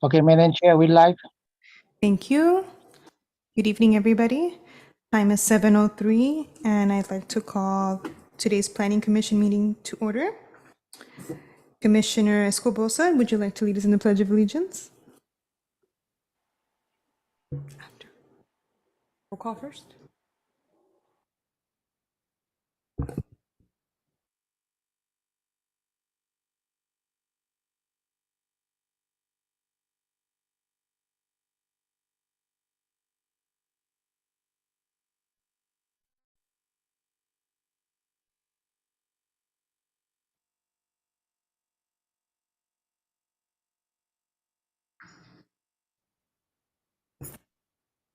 Okay, Madam Chair, we live. Thank you. Good evening, everybody. Time is 7:03, and I'd like to call today's Planning Commission meeting to order. Commissioner Escobosa, would you like to lead us in the Pledge of Allegiance? After. Roll call first.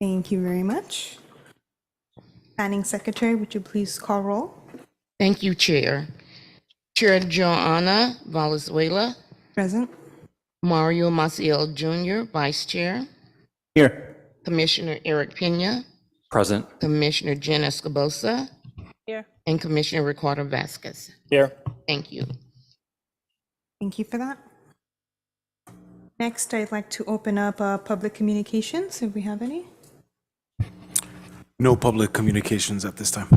Thank you very much. Planning Secretary, would you please call roll? Thank you, Chair. Chair Joanna Valenzuela, Present. Mario Maciel Jr., Vice Chair, Here. Commissioner Eric Pena, Present. Commissioner Jen Escobosa, Here. and Commissioner Ricardo Vasquez. Here. Thank you. Thank you for that. Next, I'd like to open up public communications, if we have any. No public communications at this time.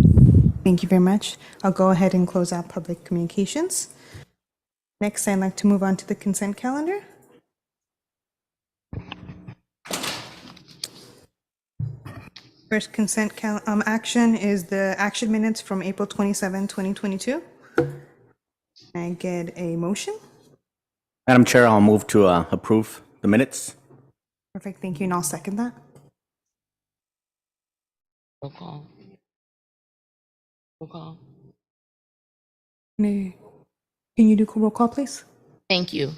Thank you very much. I'll go ahead and close out public communications. Next, I'd like to move on to the consent calendar. First consent action is the action minutes from April 27, 2022. Can I get a motion? Madam Chair, I'll move to approve the minutes. Perfect, thank you, and I'll second that. Roll call. Roll call. Can you do roll call, please? Thank you.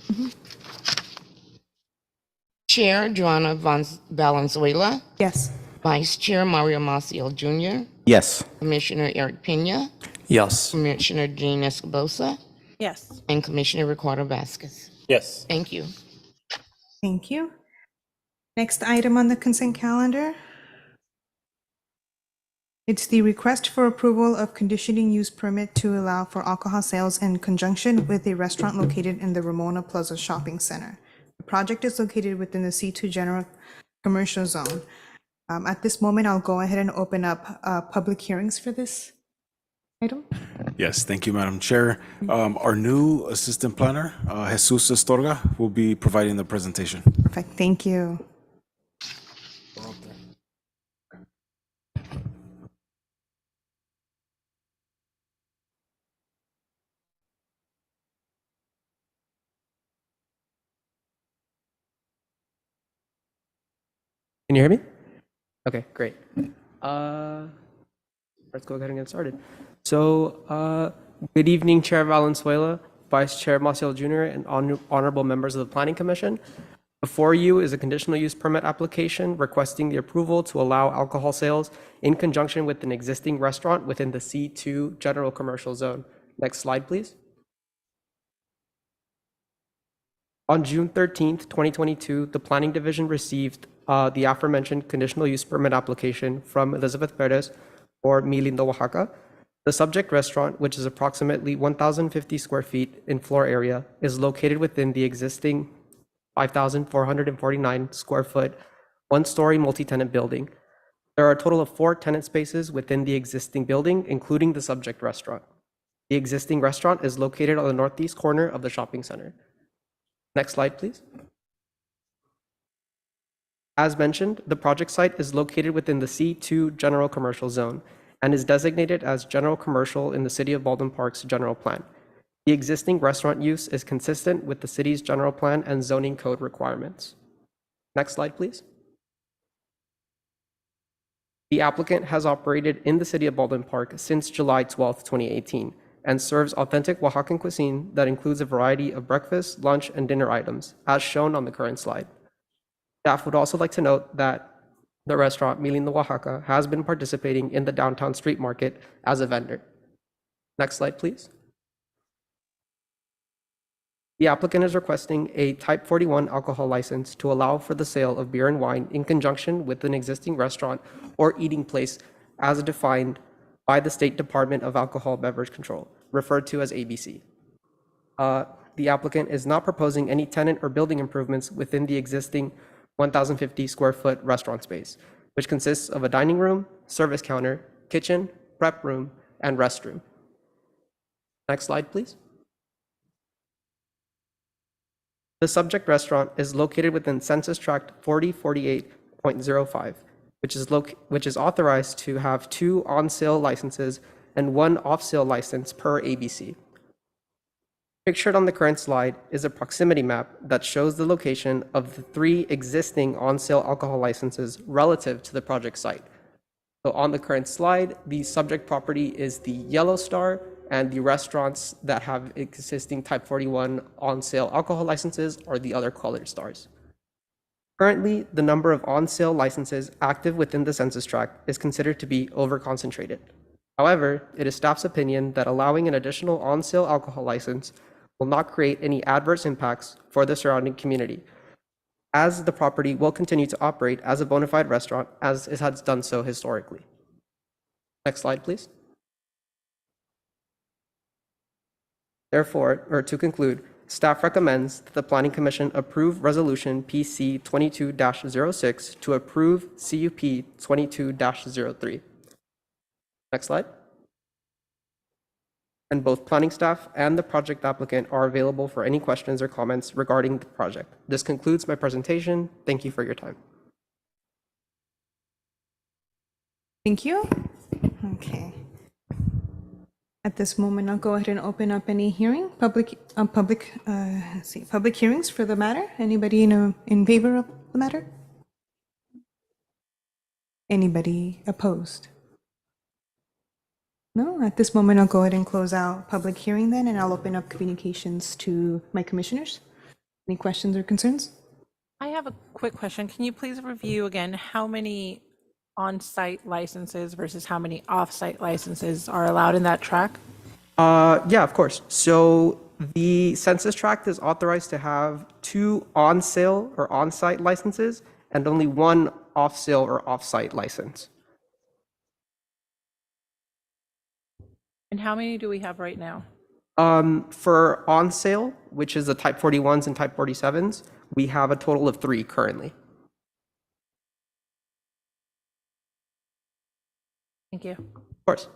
Chair Joanna Valenzuela, Yes. Vice Chair Mario Maciel Jr., Yes. Commissioner Eric Pena, Yes. Commissioner Jean Escobosa, Yes. and Commissioner Ricardo Vasquez. Yes. Thank you. Thank you. Next item on the consent calendar. It's the request for approval of conditioning use permit to allow for alcohol sales in conjunction with a restaurant located in the Ramona Plaza Shopping Center. The project is located within the C2 General Commercial Zone. At this moment, I'll go ahead and open up public hearings for this item. Yes, thank you, Madam Chair. Our new assistant planner, Jesus Astorga, will be providing the presentation. Perfect, thank you. Can you hear me? Okay, great. Let's go ahead and get started. So, good evening, Chair Valenzuela, Vice Chair Maciel Jr., and honorable members of the Planning Commission. Before you is a conditional use permit application requesting the approval to allow alcohol sales in conjunction with an existing restaurant within the C2 General Commercial Zone. Next slide, please. On June 13th, 2022, the Planning Division received the aforementioned conditional use permit application from Elizabeth Perez for Mi Lindo, Oaxaca. The subject restaurant, which is approximately 1,050 square feet in floor area, is located within the existing 5,449 square foot, one-story multi-tenant building. There are a total of 4 tenant spaces within the existing building, including the subject restaurant. The existing restaurant is located on the northeast corner of the shopping center. Next slide, please. As mentioned, the project site is located within the C2 General Commercial Zone and is designated as General Commercial in the City of Baldwin Park's general plan. The existing restaurant use is consistent with the city's general plan and zoning code requirements. Next slide, please. The applicant has operated in the City of Baldwin Park since July 12, 2018, and serves authentic Oaxacan cuisine that includes a variety of breakfast, lunch, and dinner items, as shown on the current slide. Staff would also like to note that the restaurant Mi Lindo, Oaxaca has been participating in the downtown street market as a vendor. Next slide, please. The applicant is requesting a Type 41 alcohol license to allow for the sale of beer and wine in conjunction with an existing restaurant or eating place as defined by the State Department of Alcohol Beverage Control, referred to as ABC. the applicant is not proposing any tenant or building improvements within the existing 1,050 square foot restaurant space, which consists of a dining room, service counter, kitchen, prep room, and restroom. Next slide, please. The subject restaurant is located within Census Tract 4048.05, which is authorized to have 2 on-sale licenses and 1 off-sale license per ABC. Pictured on the current slide is a proximity map that shows the location of the 3 existing on-sale alcohol licenses relative to the project site. So on the current slide, the subject property is the yellow star, and the restaurants that have existing Type 41 on-sale alcohol licenses are the other colored stars. Currently, the number of on-sale licenses active within the census tract is considered to be over-concentrated. However, it is staff's opinion that allowing an additional on-sale alcohol license will not create any adverse impacts for the surrounding community, as the property will continue to operate as a bona fide restaurant as it has done so historically. Next slide, please. Therefore, or to conclude, staff recommends that the Planning Commission approve Resolution PC 22-06 to approve CUP 22-03. Next slide. And both planning staff and the project applicant are available for any questions or comments regarding the project. This concludes my presentation. Thank you for your time. Thank you. Okay. At this moment, I'll go ahead and open up any hearing, public hearings for the matter. Anybody in favor of the matter? Anybody opposed? No, at this moment, I'll go ahead and close out public hearing then, and I'll open up communications to my commissioners. Any questions or concerns? I have a quick question. Can you please review again how many on-site licenses versus how many off-site licenses are allowed in that tract? Yeah, of course. So the census tract is authorized to have 2 on-sale or on-site licenses and only 1 off-sale or off-site license. And how many do we have right now? For on-sale, which is the Type 41s and Type 47s, we have a total of 3 currently. Thank you. Of course.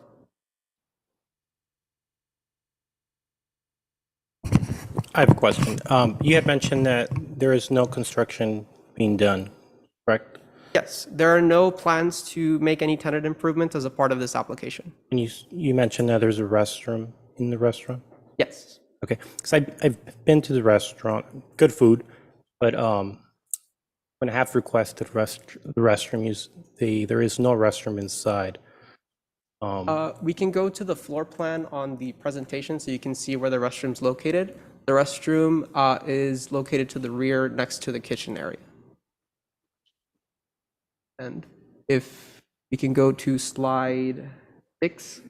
I have a question. You had mentioned that there is no construction being done, correct? Yes, there are no plans to make any tenant improvements as a part of this application. And you mentioned that there's a restroom in the restaurant? Yes. Okay, because I've been to the restaurant, good food, but when I have requested the restroom there is no restroom inside. We can go to the floor plan on the presentation so you can see where the restroom's located. The restroom is located to the rear next to the kitchen area. And if we can go to slide 6.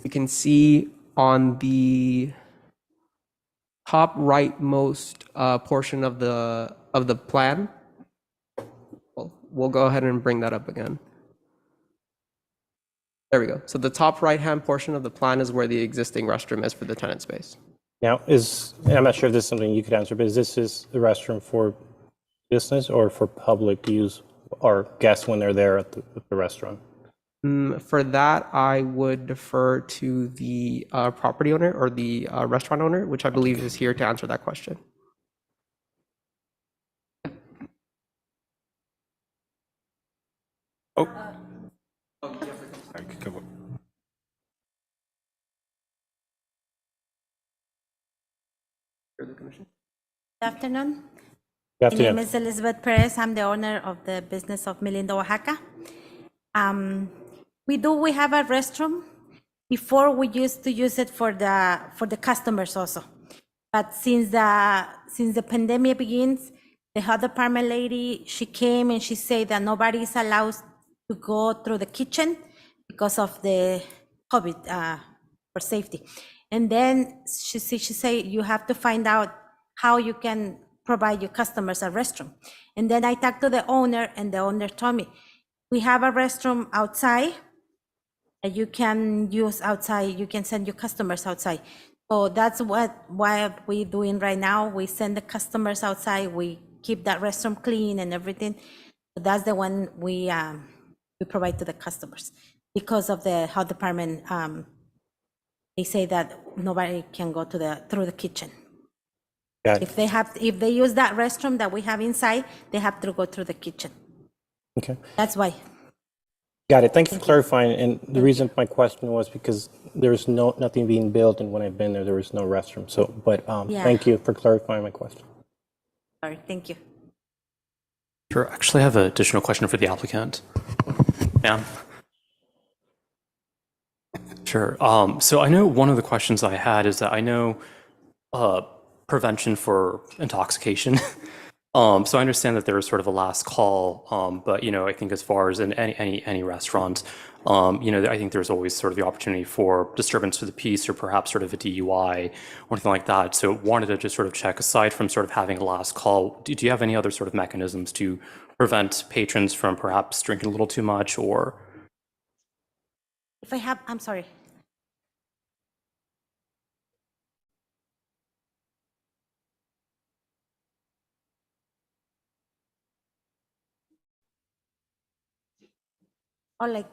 You can see on the top rightmost portion of the plan. Well, we'll go ahead and bring that up again. There we go. So the top right-hand portion of the plan is where the existing restroom is for the tenant space. Now, I'm not sure if this is something you could answer, but is the restroom for business or for public use or guests when they're there at the restaurant? For that, I would defer to the property owner or the restaurant owner, which I believe is here to answer that question. Oh. Good afternoon. Good My name afternoon. is Elizabeth Perez. I'm the owner of the business of Melinda, Oaxaca. We have a restroom. Before we used to use it for the customers also, but since the pandemic begins, the health department lady, she came and she said that nobody is allowed to go through the kitchen because of the COVID for safety. And then she said you have to find out how you can provide your customers a restroom. And then I talked to the owner, and the owner told me we have a restroom outside that you can use outside, you can send your customers outside. So that's what we're doing right now. We send the customers outside, we keep that restroom clean and everything. That's the one we provide to the customers. Because of the health department, they say that nobody can go through the kitchen. Got If it. they use that restroom that we have inside, they have to go through the kitchen. Okay. That's why. Got it. Thank you for clarifying. And the reason my question was because there's nothing being built, and when I've been there was no restroom. So, but Yeah. thank you for clarifying my question. Sorry, thank you. Sure. Actually, I have an additional question for the applicant. Ma'am? Sure. So I know one of the questions I had is that I know prevention for intoxication. So I understand that there is sort of a last call, but I think as far as in any restaurant, I think there's always sort of the opportunity for disturbance to the peace or perhaps sort of a DUI or anything like that. So wanted to just sort of check, aside from sort of having a last call, do you have any other sort of mechanisms to prevent patrons from perhaps drinking a little too much or? If I'm sorry. Or like,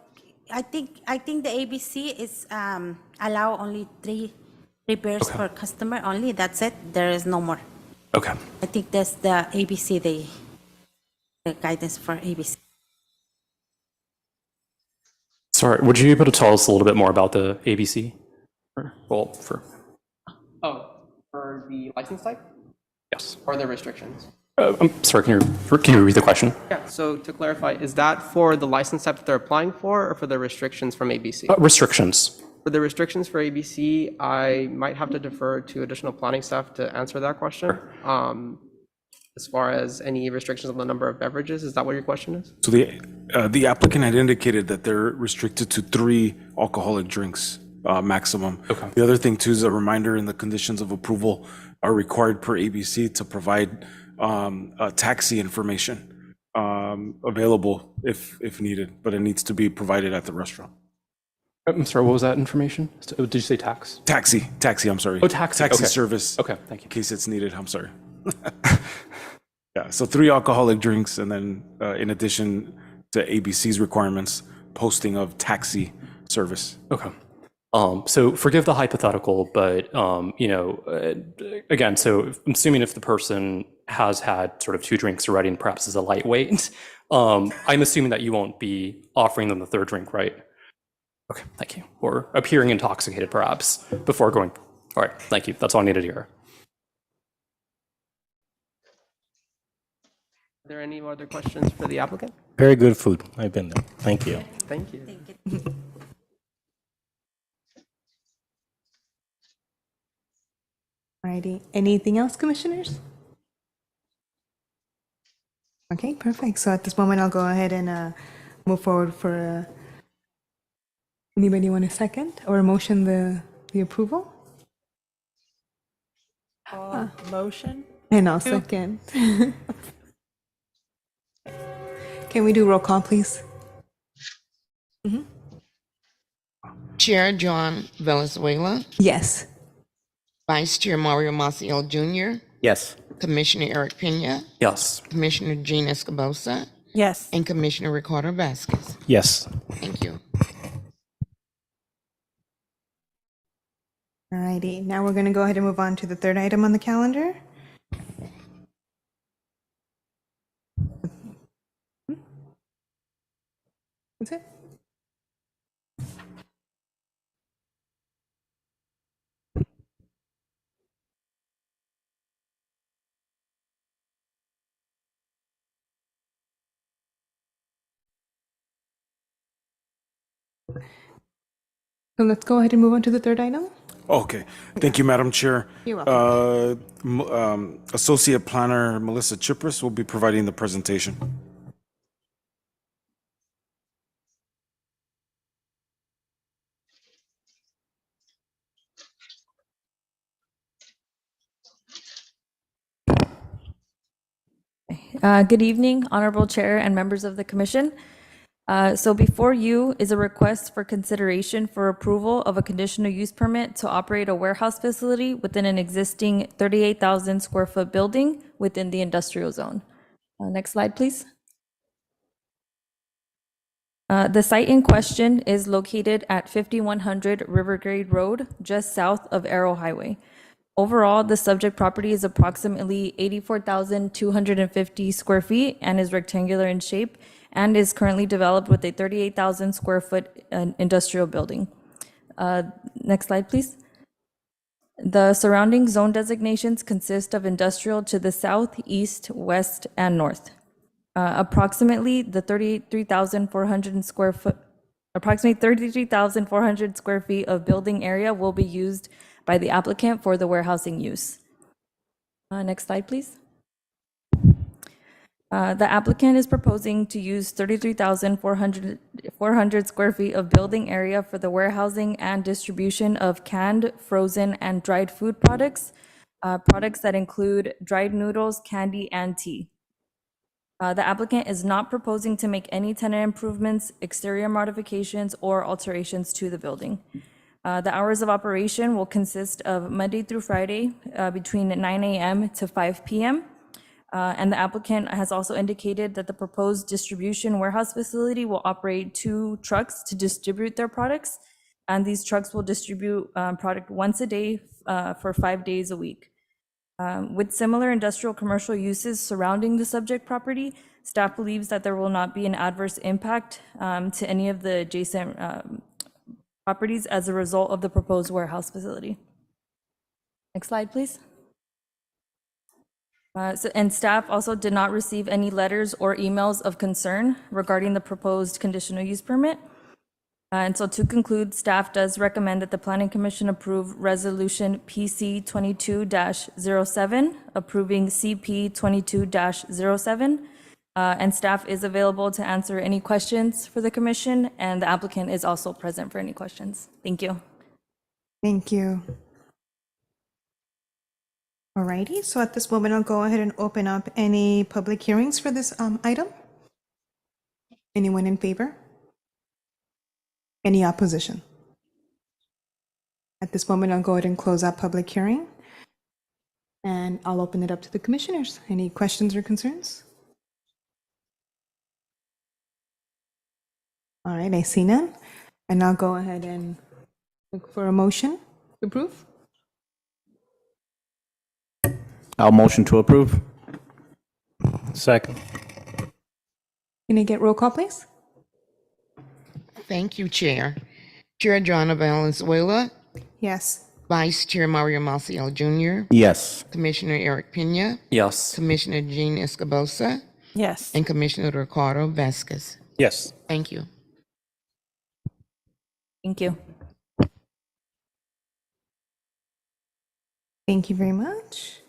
I think the ABC is allow only three beers per customer only. That's it. There is no more. Okay. I think that's the ABC, the guidance for ABC. Sorry, would you be able to tell us a little bit more about the ABC? Well, Oh, for the license type yes. or the restrictions? I'm sorry, can you repeat the question? Yeah, so to clarify, is that for the license type that they're applying for or for the restrictions from ABC? Restrictions. For the restrictions for ABC, I might have to defer to additional planning staff to answer that question. As far as any restrictions on the number of beverages, is that what your question is? So the applicant had indicated that they're restricted to 3 alcoholic drinks maximum. Okay. The other thing too is a reminder in the conditions of approval are required per ABC to provide taxi information available if needed, but it needs to be provided at the restaurant. I'm sorry, what was that information? Did you say tax? Taxi, I'm sorry. Oh, taxi, okay. Service. Okay, thank you. In case it's needed, I'm sorry. Yeah, so 3 alcoholic drinks, and then in addition to ABC's requirements, posting of taxi service. Okay. So forgive the hypothetical, but again, so I'm assuming if the person has had sort of 2 drinks already and perhaps is a lightweight, I'm assuming that you won't be offering them the 3rd drink, right? Okay, thank you. Or appearing intoxicated, perhaps, before going. All right, thank you. That's all I needed to hear. Are there any other questions for the applicant? Very good food. I've been there. Thank you. Thank you. Alrighty, anything else, commissioners? Okay, perfect. So at this moment, I'll go ahead and move forward for, anybody want a second or a motion the approval? Motion? And I'll second. Can we do roll call, please? Chair John Valenzuela, Yes. Vice Chair Mario Maciel Jr., Yes. Commissioner Eric Pena, Yes. Commissioner Jean Escobosa, Yes. and Commissioner Ricardo Vasquez. Yes. Thank you. Alrighty, now we're going to go ahead and move on to the 3rd item on the calendar. That's it. So let's go ahead and move on to the 3rd item. Okay, thank you, Madam Chair. You're welcome. Associate Planner Melissa Chipris will be providing the presentation. Good evening, Honorable Chair and members of the Commission. So before you is a request for consideration for approval of a conditional use permit to operate a warehouse facility within an existing 38,000 square foot building within the industrial zone. Next slide, please. The site in question is located at 5100 Rivergrade Road, just south of Arrow Highway. Overall, the subject property is approximately 84,250 square feet and is rectangular in shape and is currently developed with a 38,000 square foot industrial building. Next slide, please. The surrounding zone designations consist of industrial to the south, east, west, and north. Approximately 33,400 square feet of building area will be used by the applicant for the warehousing use. Next slide, please. The applicant is proposing to use 33,400 square feet of building area for the warehousing and distribution of canned, frozen, and dried food products, products that include dried noodles, candy, and tea. The applicant is not proposing to make any tenant improvements, exterior modifications, or alterations to the building. The hours of operation will consist of Monday through Friday between 9 a.m. to 5 p.m. And the applicant has also indicated that the proposed distribution warehouse facility will operate 2 trucks to distribute their products. And these trucks will distribute product once a day for 5 days a week. With similar industrial commercial uses surrounding the subject property, staff believes that there will not be an adverse impact to any of the adjacent properties as a result of the proposed warehouse facility. Next slide, please. And staff also did not receive any letters or emails of concern regarding the proposed conditional use permit. And so to conclude, staff does recommend that the Planning Commission approve Resolution PC 22-07, approving CP 22-07. And staff is available to answer any questions for the commission, and the applicant is also present for any questions. Thank you. Thank you. Alrighty, so at this moment, I'll go ahead and open up any public hearings for this item. Anyone in favor? Any opposition? At this moment, I'll go ahead and close out public hearing. And I'll open it up to the commissioners. Any questions or concerns? All right, I see none. And I'll go ahead and look for a motion to approve. I'll motion to approve. Second. Can I get roll call, please? Thank you, Chair. Chair Joanna Valenzuela, Yes. Vice Chair Mario Maciel Jr., Yes. Commissioner Eric Pena, Yes. Commissioner Jean Escobosa, Yes. and Commissioner Ricardo Vasquez. Yes. Thank you. Thank you. Thank you very much.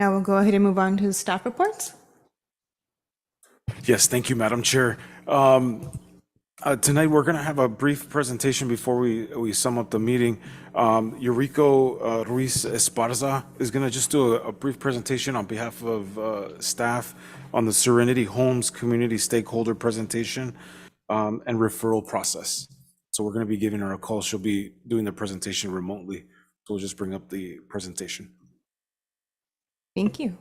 Now we'll go ahead and move on to the staff reports. Yes, thank you, Madam Chair. Tonight, we're going to have a brief presentation before we sum up the meeting. Eurico Ruiz Esparza is going to just do a brief presentation on behalf of staff on the Serenity Homes Community Stakeholder Presentation and Referral Process. So we're going to be giving her a call. She'll be doing the presentation remotely. So we'll just bring up the presentation. Thank you.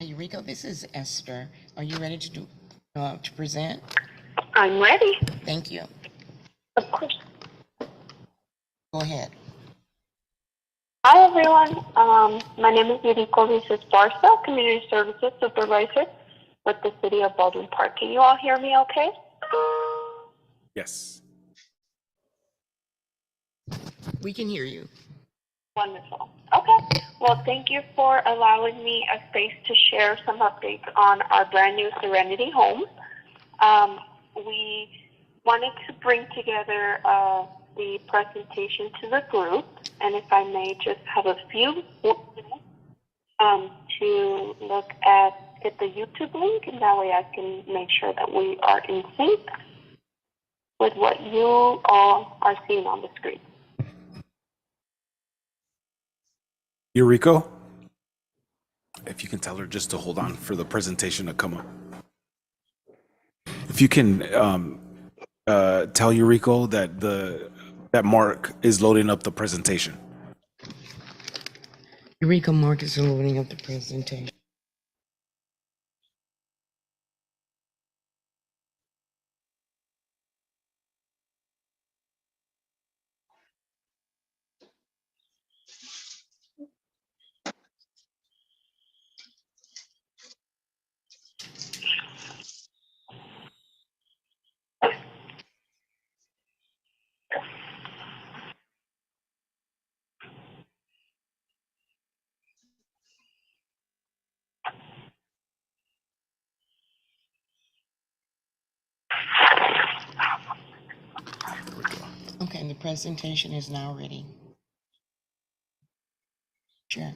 Eureka, this is Esther. Are you ready to present? I'm ready. Thank you. Of course. Go ahead. Hi, everyone. My name is Eurico Ruiz Esparza, Community Services Supervisor with the City of Baldwin Park. Can you all hear me okay? Yes. We can hear you. Wonderful. Okay. Well, thank you for allowing me a space to share some updates on our brand new Serenity Homes. We wanted to bring together the presentation to the group, and if I may just have a few minutes to look at the YouTube link, and that way I can make sure that we are in sync. with what you all are seeing on the screen. Yuriko, if you can tell her just to hold on for the presentation to come up. If you can tell Yuriko that that Mark is loading up the presentation. Eureka, Mark is loading up the presentation. Okay, and the presentation is now ready. Sure.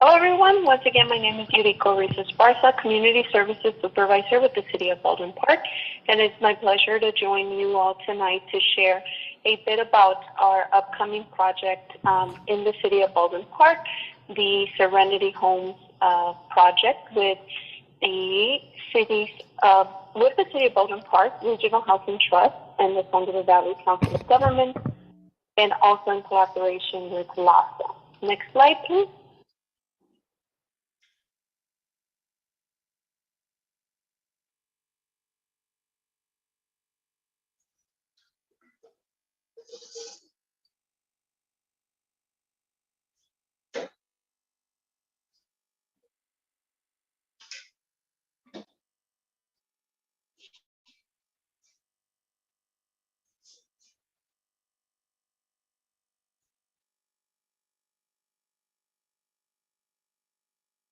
Hello, everyone. Once again, my name is Yuriko Rizos-Barza, Community Services Supervisor with the City of Baldwin Park, and it's my pleasure to join you all tonight to share a bit about our upcoming project in the City of Baldwin Park, the Serenity Homes project with the City of Baldwin Park Regional Housing Trust and the San Gabriel Valley Council of Governments, and also in collaboration with LASA. Next slide, please.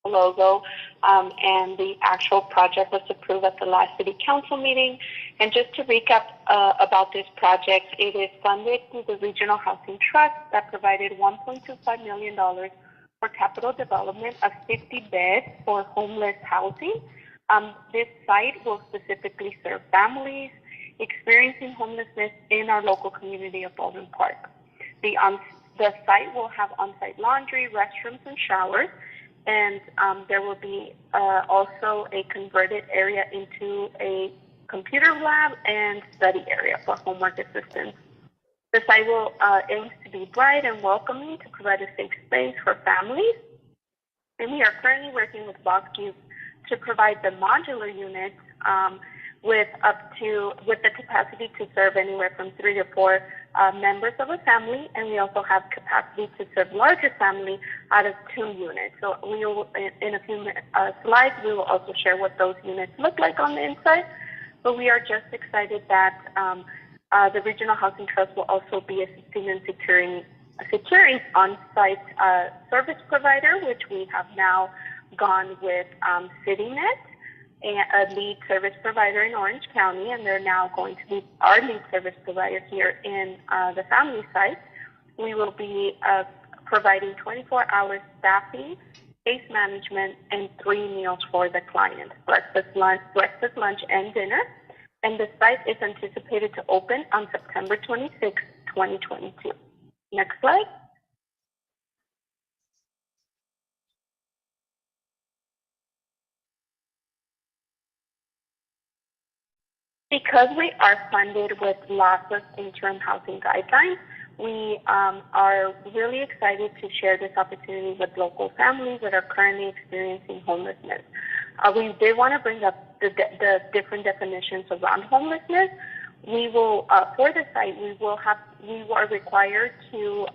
Logo and the actual project was approved at the last City Council meeting. And just to recap about this project, it is funded through the Regional Housing Trust that provided $1.25 million for capital development of 50 beds for homeless housing. This site will specifically serve families experiencing homelessness in our local community of Baldwin Park. The site will have on-site laundry, restrooms, and showers. And there will be also a converted area into a computer lab and study area for homework assistance. The site will aims to be bright and welcoming to provide a safe space for families. And we are currently working with Box Cube to provide the modular unit with the capacity to serve anywhere from 3 to 4 members of a family, and we also have capacity to serve larger family out of 2 units. So we will, in a few slides, we will also share what those units look like on the inside. But we are just excited that the Regional Housing Trust will also be assisting in securing on-site service provider, which we have now gone with CityNet, a lead service provider in Orange County, and they're now going to be our lead service provider here in the family site. We will be providing 24-hour staffing, case management, and 3 meals for the client, breakfast, lunch, and dinner. And the site is anticipated to open on September 26, 2022. Next slide. Because we are funded with LASA's interim housing guidelines, we are really excited to share this opportunity with local families that are currently experiencing homelessness. We did want to bring up the different definitions around homelessness. We will, for the site, we are required to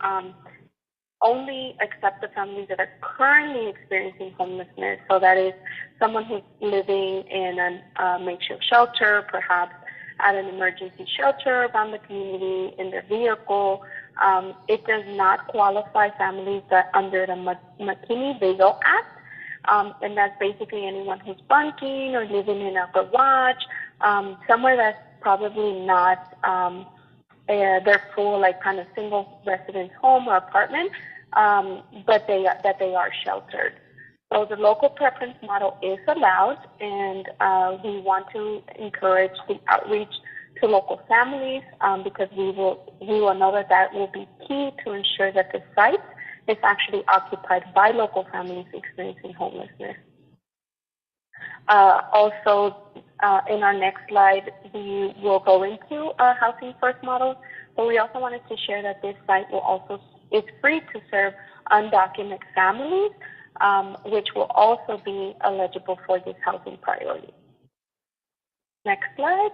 only accept the families that are currently experiencing homelessness. So that is someone who's living in a makeshift shelter, perhaps at an emergency shelter around the community, in their vehicle. It does not qualify families that under the McKinney-Vado Act. And that's basically anyone who's bunking or living in a garage, somewhere that's probably not their full, like, kind of single residence home or apartment, but that they are sheltered. So the local preference model is allowed, and we want to encourage the outreach to local families, because we will know that that will be key to ensure that the site is actually occupied by local families experiencing homelessness. Also, in our next slide, we will go into our housing first model, but we also wanted to share that this site is free to serve undocumented families, which will also be eligible for this housing priority. Next slide.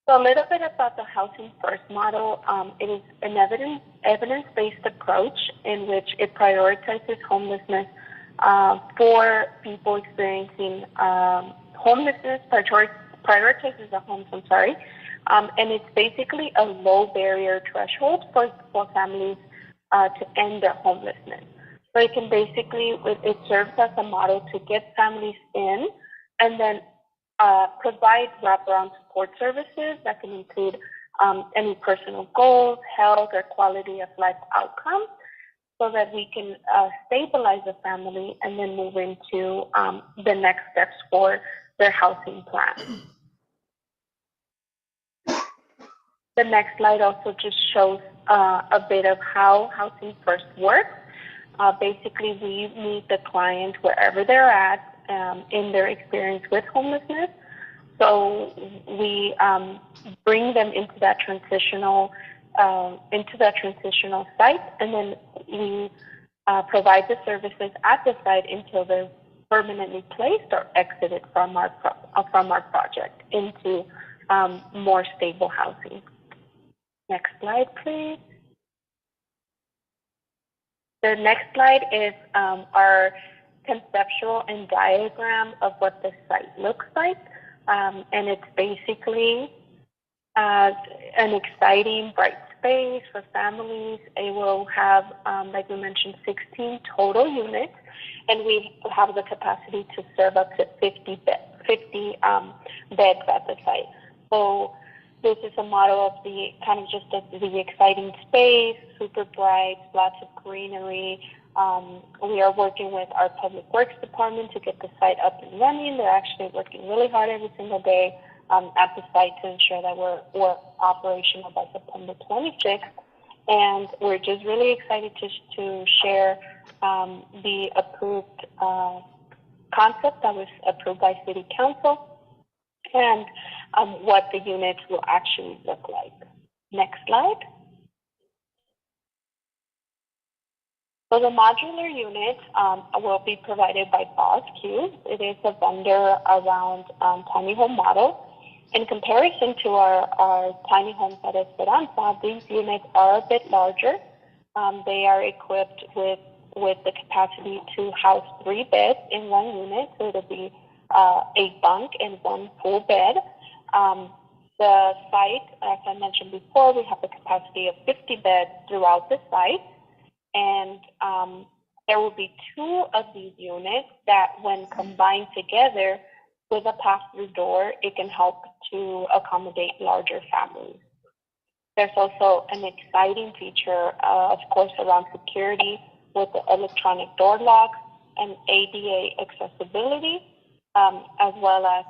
So a little bit about the housing first model. It is an evidence-based approach in which it prioritizes homelessness for people experiencing homelessness, prioritizes the homes, and it's basically a low barrier threshold for families to end their homelessness. So it can basically, it serves as a model to get families in and then provide wraparound support services that can include any personal goals, health, or quality of life outcomes, so that we can stabilize the family and then move into the next steps for their housing plan. The next slide also just shows a bit of how Housing First works. Basically, we meet the client wherever they're at in their experience with homelessness. So we bring them into that transitional site, and then we provide the services at the site until they're permanently placed or exited from our project into more stable housing. Next slide, please. The next slide is our conceptual and diagram of what the site looks like. And it's basically an exciting, bright space for families. It will have, like we mentioned, 16 total units, and we have the capacity to serve up to 50 beds at the site. So this is a model of the kind of just the exciting space, super bright, lots of greenery. We are working with our public works department to get the site up and running. They're actually working really hard every single day at the site to ensure that we're operational by September 26th. And we're just really excited to share the approved concept that was approved by City Council, and what the units will actually look like. Next slide. So the modular unit will be provided by Boss Cube. It is a vendor around tiny home model. In comparison to our tiny homes at Esperanza, these units are a bit larger. They are equipped with the capacity to house 3 beds in one unit, so it'll be a bunk and 1 full bed. The site, as I mentioned before, we have a capacity of 50 beds throughout the site. And there will be 2 of these units that, when combined together with a pass-through door, it can help to accommodate larger families. There's also an exciting feature, of course, around security with the electronic door locks and ADA accessibility, as well as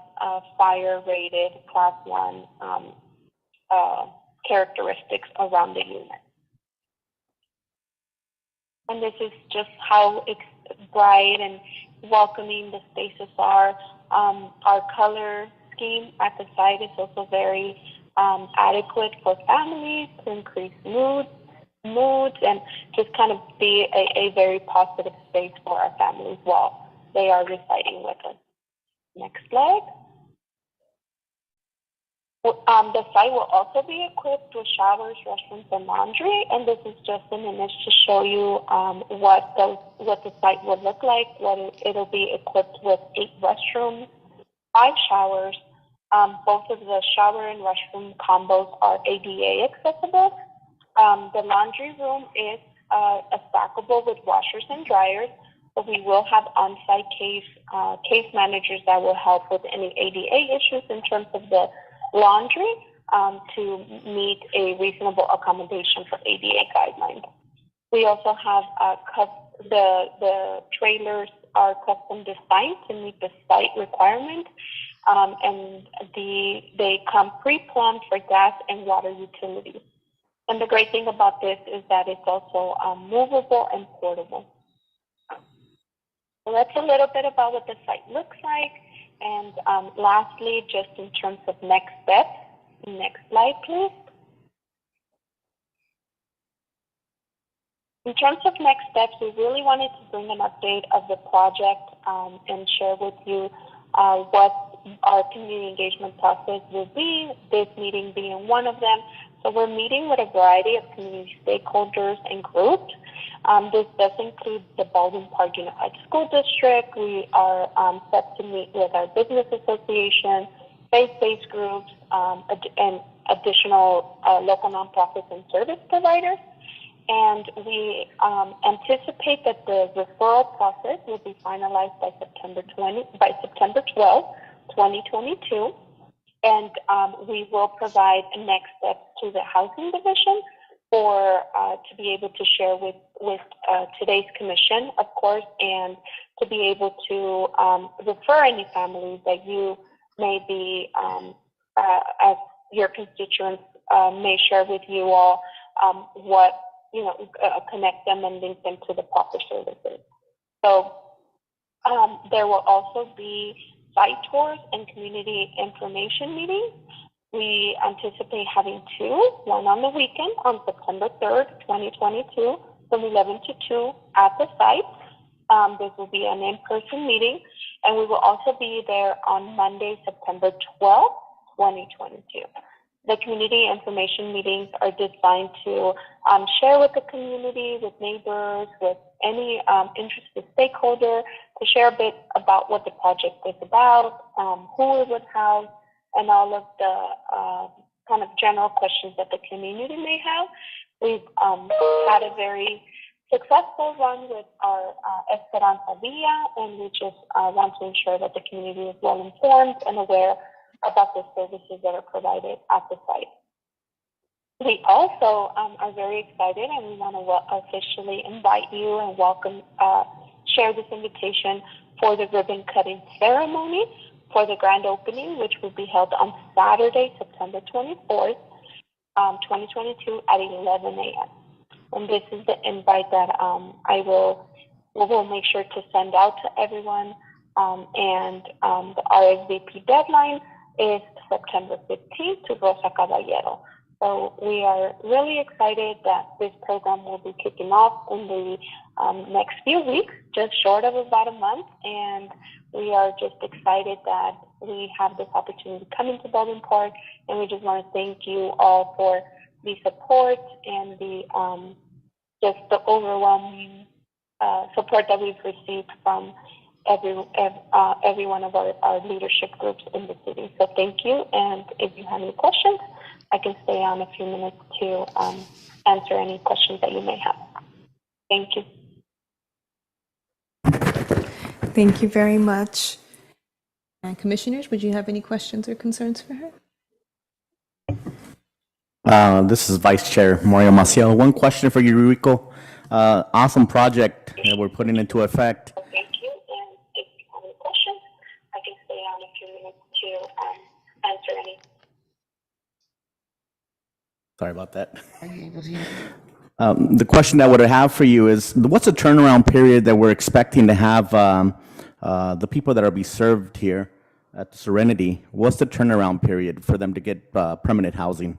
fire-rated Class 1 characteristics around the unit. And this is just how bright and welcoming the spaces are. Our color scheme at the site is also very adequate for families to increase moods, and just kind of be a very positive space for our families while they are residing with us. Next slide. The site will also be equipped with showers, restrooms, and laundry, and this is just an image to show you what the site will look like. It'll be equipped with 8 restrooms, 5 showers. Both of the shower and restroom combos are ADA accessible. The laundry room is stackable with washers and dryers, but we will have on-site case managers that will help with any ADA issues in terms of the laundry to meet a reasonable accommodation for ADA guidelines. We also have the trailers are custom designed to meet the site requirement, and they come pre-plumbed for gas and water utilities. And the great thing about this is that it's also movable and portable. So that's a little bit about what the site looks like. And lastly, just in terms of next steps, next slide, please. In terms of next steps, we really wanted to bring an update of the project and share with you what our community engagement process will be, this meeting being one of them. So we're meeting with a variety of community stakeholders and groups. This does include the Baldwin Park Unified School District. We are set to meet with our business association, faith-based groups, and additional local nonprofits and service providers. And we anticipate that the referral process will be finalized by September 12th, 2022. And we will provide next steps to the housing division for to be able to share with today's commission, of course, and to be able to refer any families that you may be, as your constituents may share with you all, what, connect them and link them to the proper services. So there will also be site tours and community information meetings. We anticipate having two, one on the weekend on September 3rd, 2022, from 11 to 2 at the site. This will be an in-person meeting, and we will also be there on Monday, September 12th, 2022. The community information meetings are designed to share with the community, with neighbors, with any interested stakeholder, to share a bit about what the project is about, who it would house, and all of the kind of general questions that the community may have. We've had a very successful run with our Esperanza Via, and we just want to ensure that the community is well informed and aware about the services that are provided at the site. We also are very excited, and we want to officially invite you and welcome, share this invitation for the ribbon cutting ceremony for the grand opening, which will be held on Saturday, September 24th, 2022 at 11 a.m. And this is the invite that we will make sure to send out to everyone. And the RSVP deadline is September 15th to Rosa Caballero. So we are really excited that this program will be kicking off in the next few weeks, just short of about a month. And we are just excited that we have this opportunity to come into Baldwin Park. And we just want to thank you all for the support and the just the overwhelming support that we've received from every one of our leadership groups in the city. So thank you. And if you have any questions, I can stay on a few minutes to answer any questions that you may have. Thank you. Thank you very much. And commissioners, would you have any questions or concerns for her? This is Vice Chair Mario Maciel. One question for you, Rico. Awesome project that we're putting into effect. Thank you. And if you have any questions, I can stay on a few minutes to answer any. Sorry about that. Are you able to hear? The question that I would have for you is, what's the turnaround period that we're expecting to have the people that are be served here at the Serenity? What's the turnaround period for them to get permanent housing?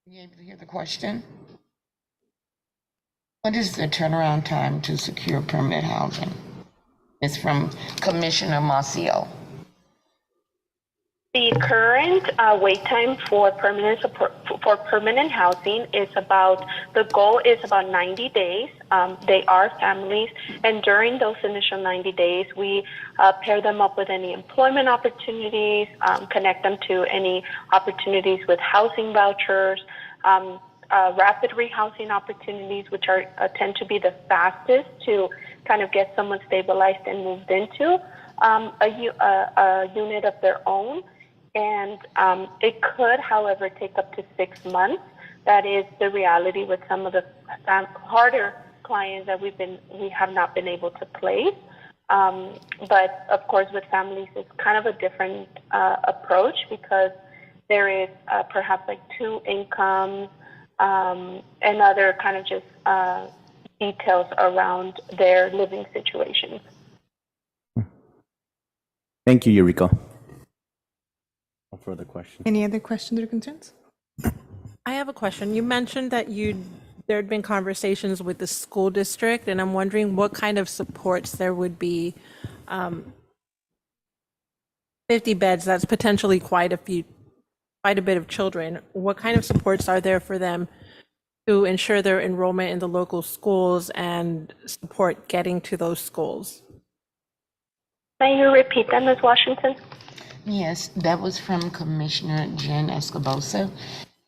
Are you able to hear the question? What is the turnaround time to secure permanent housing? It's from Commissioner Maciel. The current wait time for permanent support, for permanent housing is the goal is about 90 days. They are families, and during those initial 90 days, we pair them up with any employment opportunities, connect them to any opportunities with housing vouchers, rapid rehousing opportunities, which tend to be the fastest to kind of get someone stabilized and moved into a unit of their own. And it could, however, take up to 6 months. That is the reality with some of the harder clients that we have not been able to place. But of course, with families, it's kind of a different approach because there is perhaps like 2 incomes and other kind of just details around their living situations. Thank you, Eureka. No further questions. Any other questions or concerns? I have a question. You mentioned that there had been conversations with the school district, and I'm wondering what kind of supports there would be. 50 beds, that's potentially quite a bit of children. What kind of supports are there for them to ensure their enrollment in the local schools and support getting to those schools? May you repeat that, Ms. Washington? Yes, that was from Commissioner Jen Escobosa.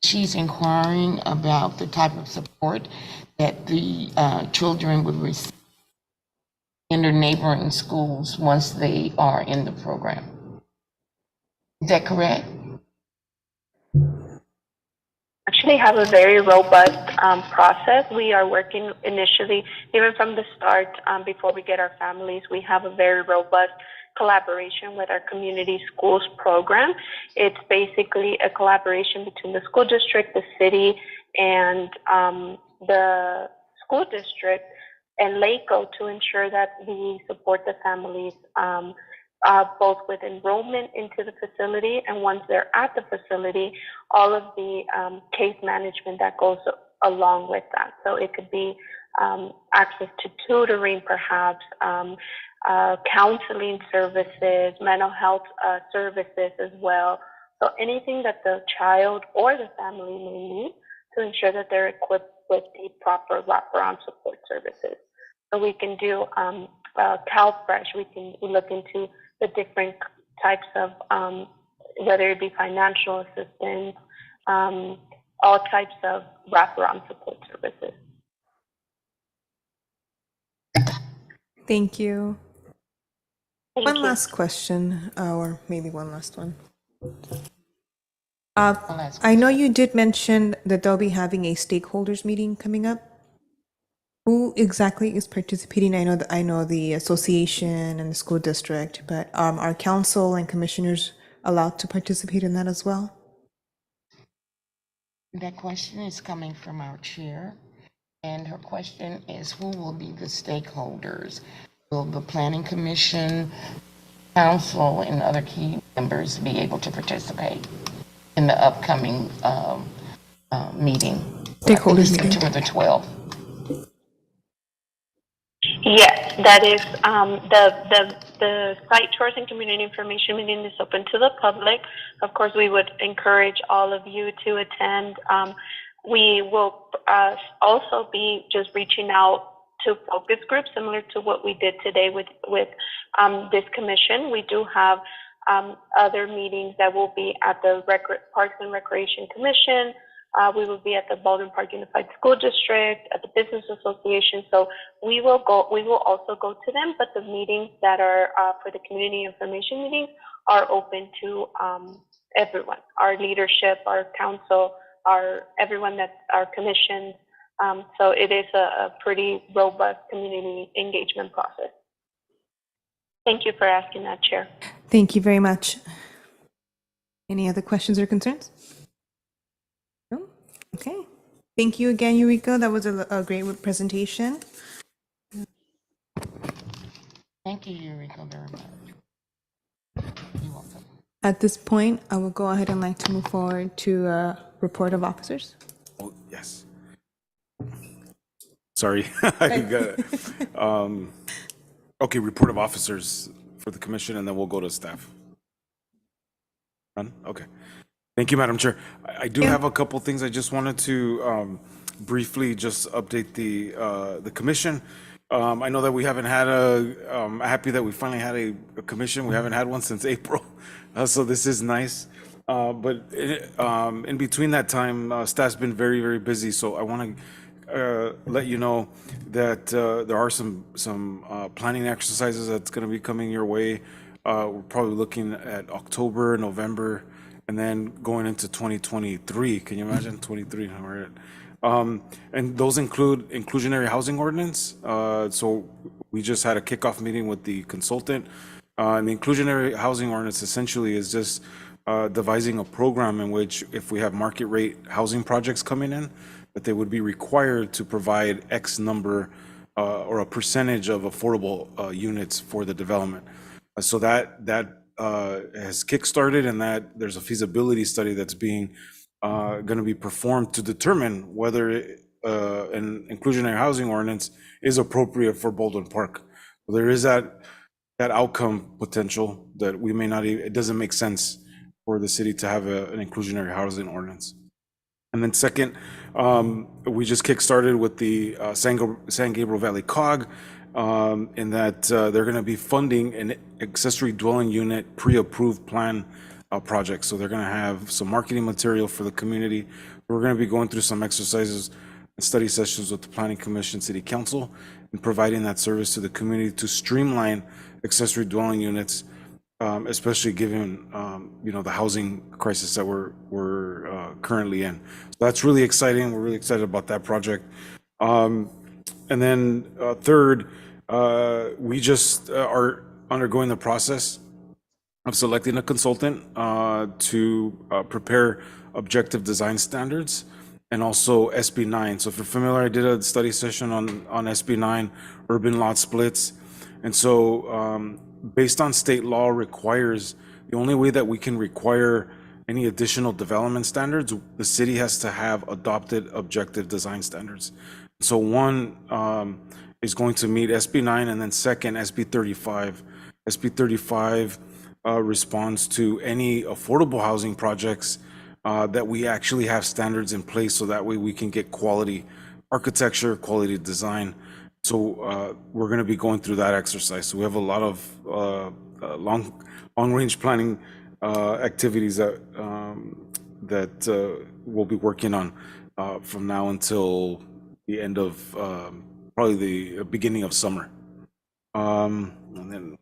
She's inquiring about the type of support that the children would receive in their neighboring schools once they are in the program. Is that correct? Actually have a very robust process. We are working initially, even from the start, before we get our families, we have a very robust collaboration with our community schools program. It's basically a collaboration between the school district, the city, and the school district and LACO to ensure that we support the families both with enrollment into the facility and once they're at the facility, all of the case management that goes along with that. So it could be access to tutoring, perhaps, counseling services, mental health services as well. So anything that the child or the family may need to ensure that they're equipped with the proper wraparound support services. So we can do CalFresh, we look into the different types of, whether it be financial assistance, all types of wraparound support services. Thank you. Thank One you. last question, or maybe one last one. I know you did mention that they'll be having a stakeholders meeting coming up. Who exactly is participating? I know the association and the school district, but are council and commissioners allowed to participate in that as well? That question is coming from our chair, and her question is, who will be the stakeholders? Will the Planning Commission, council, and other key members be able to participate in the upcoming meeting? Stakeholders meeting. September the 12th. Yes, that is the site tours and community information meeting is open to the public. Of course, we would encourage all of you to attend. We will also be just reaching out to focus groups, similar to what we did today with this commission. We do have other meetings that will be at the Parks and Recreation Commission. We will be at the Baldwin Park Unified School District, at the Business Association. So we will also go to them, but the meetings that are for the community information meetings are open to everyone, our leadership, our council, everyone that's our commission. So it is a pretty robust community engagement process. Thank you for asking that, Chair. Thank you very much. Any other questions or concerns? No? Okay. Thank you again, Eureka. That was a great presentation. Thank you, Eureka, very much. You're welcome. At this point, I will go ahead and like to move forward to report of officers. Oh, yes. Sorry. I got it. Okay, report of officers for the commission, and then we'll go to staff. Run? Okay. Thank you, Madam Chair. I do have a couple things I just wanted to briefly just update the commission. I know that we haven't had happy that we finally had a commission. We haven't had one since April, so this is nice. But in between that time, staff's been very, very busy. So I want to let you know that there are some planning exercises that's going to be coming your way. We're probably looking at October, November. and then going into 2023. Can you imagine 23? We're at, and those include inclusionary housing ordinance. So we just had a kickoff meeting with the consultant. And the inclusionary housing ordinance essentially is just devising a program in which if we have market rate housing projects coming in, that they would be required to provide X number or a percentage of affordable units for the development. So that has kickstarted, and that there's a feasibility study that's being going to be performed to determine whether an inclusionary housing ordinance is appropriate for Baldwin Park. So there is that outcome potential that we may not even, it doesn't make sense for the city to have an inclusionary housing ordinance. And then second, we just kickstarted with the San Gabriel Valley COG, in that they're going to be funding an accessory dwelling unit pre-approved plan project. So they're going to have some marketing material for the community. We're going to be going through some exercises and study sessions with the Planning Commission, City Council, and providing that service to the community to streamline accessory dwelling units, especially given the housing crisis that we're currently in. So that's really exciting. We're really excited about that project. And then third, we just are undergoing the process of selecting a consultant to prepare objective design standards and also SB9. So if you're familiar, I did a study session on SB9, urban lot splits. And so based on state law requires, the only way that we can require any additional development standards, the city has to have adopted objective design standards. So one is going to meet SB9, and then second, SB35. SB35 responds to any affordable housing projects that we actually have standards in place, so that way we can get quality architecture, quality design. So we're going to be going through that exercise. So we have a lot of long-range planning activities that we'll be working on from now until the end of probably the beginning of summer. And then,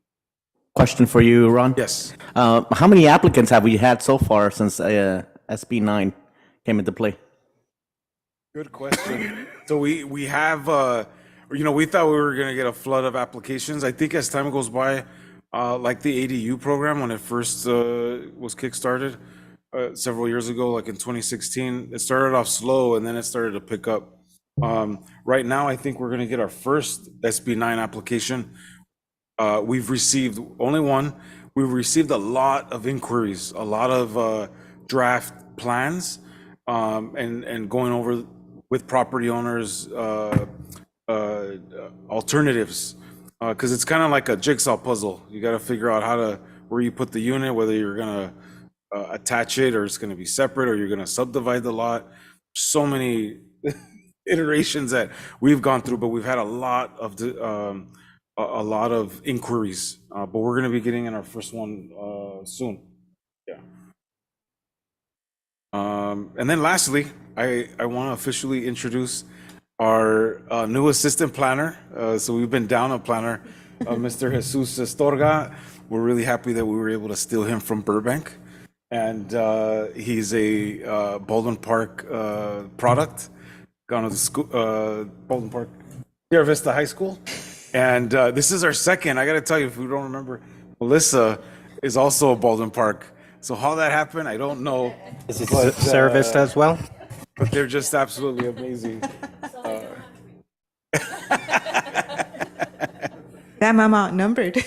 Question for you, Ron. yes. How many applicants have we had so far since SB9 came into play? Good question. So we have, we thought we were going to get a flood of applications. I think as time goes by, like the ADU program, when it first was kickstarted several years ago, like in 2016, it started off slow and then it started to pick up. Right now, I think we're going to get our first SB9 application. We've received only one. We've received a lot of inquiries, a lot of draft plans, and going over with property owners alternatives, because it's kind of like a jigsaw puzzle. You got to figure out where you put the unit, whether you're going to attach it or it's going to be separate, or you're going to subdivide the lot. So many iterations that we've gone through, but we've had a lot of inquiries, but we're going to be getting in our first one soon. Yeah. And then lastly, I want to officially introduce our new assistant planner. So we've been down a planner, Mr. Jesus Estorga. We're really happy that we were able to steal him from Burbank. And he's a Baldwin Park product, gone to the school, Baldwin Park, Sierra Vista High School. And this is our second. I got to tell you, if we don't remember, Melissa is also a Baldwin Park. So how that happened, I don't know. Is it Sierra Vista as well? But they're just absolutely amazing. Damn, I'm outnumbered.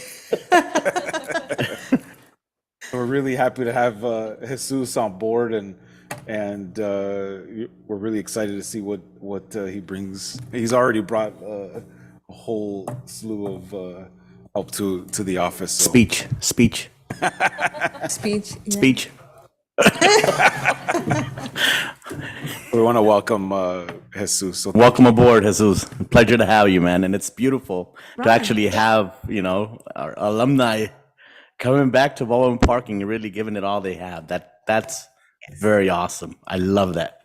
We're really happy to have Jesus on board, and we're really excited to see what he brings. He's already brought a whole slew of help to the office. So. Speech. Speech. Yeah. Speech. We want to welcome Jesus. So Welcome aboard, Jesus. Pleasure to have you, man. And it's beautiful to actually have, our alumni coming back to Baldwin Park and really giving it all they have. That's very awesome. I love that.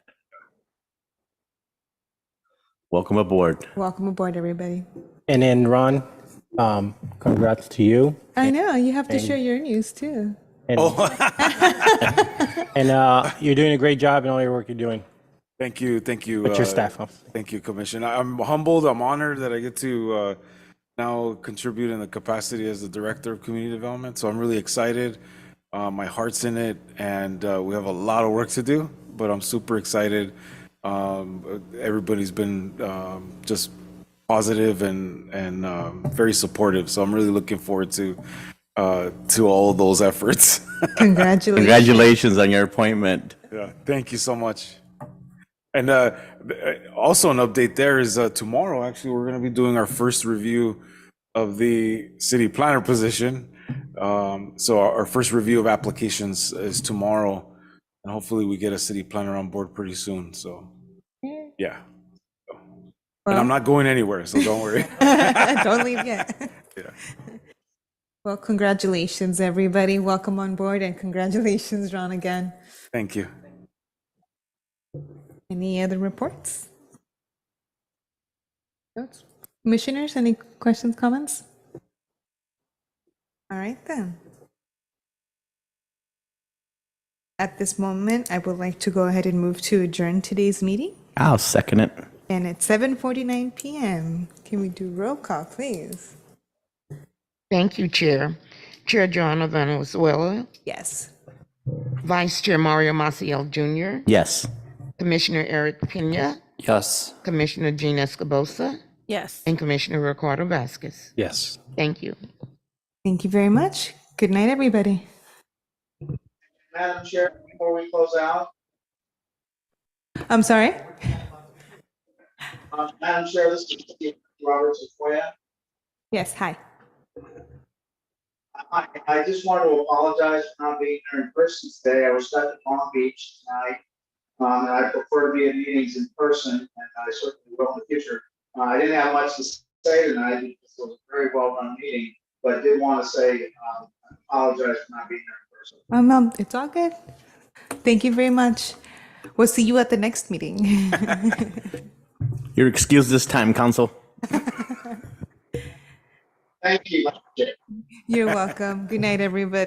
Welcome aboard. Welcome aboard, everybody. And then Ron, congrats to you. I know, you have to share your news too. And, and you're doing a great job in all your work you're doing Thank you. Thank you. with your staff. Thank you, Commissioner. I'm humbled. I'm honored that I get to now contribute in the capacity as the Director of Community Development. So I'm really excited. My heart's in it, and we have a lot of work to do, but I'm super excited. Everybody's been just positive and very supportive. So I'm really looking forward to all of those efforts. Congratulations. Congratulations on your appointment. Yeah, thank you so much. And also an update there is tomorrow, actually, we're going to be doing our first review of the city planner position. So our first review of applications is tomorrow, and hopefully we get a city planner on board pretty soon. So, yeah. And I'm not going anywhere, so don't worry. Don't leave yet. Yeah. Well, congratulations, everybody. Welcome on board, and congratulations, Ron, again. Thank you. Any other reports? Notes? Commissioners, any questions, comments? All right, then. At this moment, I would like to go ahead and move to adjourn today's meeting. I'll second it. And it's 7:49 p.m. Can we do roll call, please? Thank you, Chair. Chair Joanna Valenzuela, Yes. Vice Chair Mario Maciel Jr., Yes. Commissioner Eric Pena, Yes. Commissioner Jean Escobosa, Yes. and Commissioner Ricardo Vasquez. Yes. Thank you. Thank you very much. Good night, everybody. Madam Chair, before we close out, I'm sorry? Madam Chair, this is Steve Roberts of FOIA. Yes, hi. I just want to apologize for not being there in person today. I was stuck in Long Beach tonight. And I prefer to be in meetings in person, and I certainly will in the future. I didn't have much to say tonight because it was a very well done meeting, but I did want to say I apologize for not being there in person. It's all good. Thank you very much. We'll see you at the next meeting. You're excused this time, Council. Thank you, Madam Chair. You're welcome. Good night, everybody.